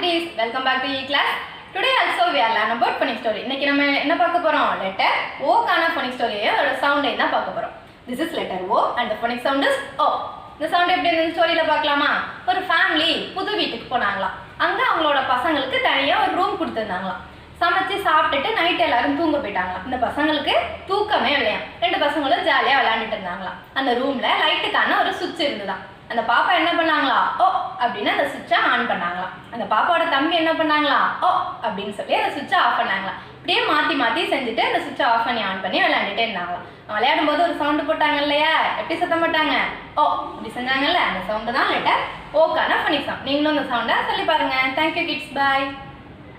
cuties, welcome back to E-Class. Today also we are learn about phonics story. இன்னைக்கு நம்ம என்ன பார்க்க போறோம்? Letter O கான phonics story ஓட sound தான் பார்க்க போறோம். This is letter O and the phonics sound is O. இந்த சவுண்ட் எப்படி இந்த ஸ்டோரியில பார்க்கலாமா? ஒரு ஃபேமிலி புது வீட்டுக்கு போனாங்களாம். அங்க அவங்களோட பசங்களுக்கு தனியா ஒரு ரூம் கொடுத்திருந்தாங்களாம். சமைச்சு சாப்பிட்டுட்டு நைட் எல்லாரும் தூங்க போயிட்டாங்களாம். இந்த பசங்களுக்கு தூக்கமே இல்லையா. ரெண்டு பசங்களும் ஜாலியா விளையாண்டுட்டு இருந்தாங்களாம். அந்த ரூம்ல லைட்டுக்கான ஒரு சுவிட்ச் இருந்துதான். அந்த பாப்பா என்ன பண்ணாங்களா? ஓ அப்படின்னு அந்த சுவிட்சை ஆன் பண்ணாங்களாம். அந்த பாப்பாவோட தம்பி என்ன பண்ணாங்களா? ஓ அப்படின்னு சொல்லி அந்த சுவிட்சை ஆஃப் பண்ணாங்களாம். இப்படியே மாற்றி மாற்றி செஞ்சுட்டு அந்த சுவிட்சை ஆஃப் பண்ணி ஆன் பண்ணி விளையாண்டுட்டே இருந்தாங்களாம். விளையாடும் போது ஒரு சவுண்டு போட்டாங்க இல்லையா? எப்படி சத்தம் போட்டாங்க? ஓ அப்படி செஞ்சாங்கல்ல, அந்த சவுண்டு தான் லெட்டர் ஓக்கான ஃபனிக் சவுண்ட். நீங்களும் அந்த சவுண்டை சொல்லி பாருங்க. தேங்க்யூ கிட்ஸ், பாய்.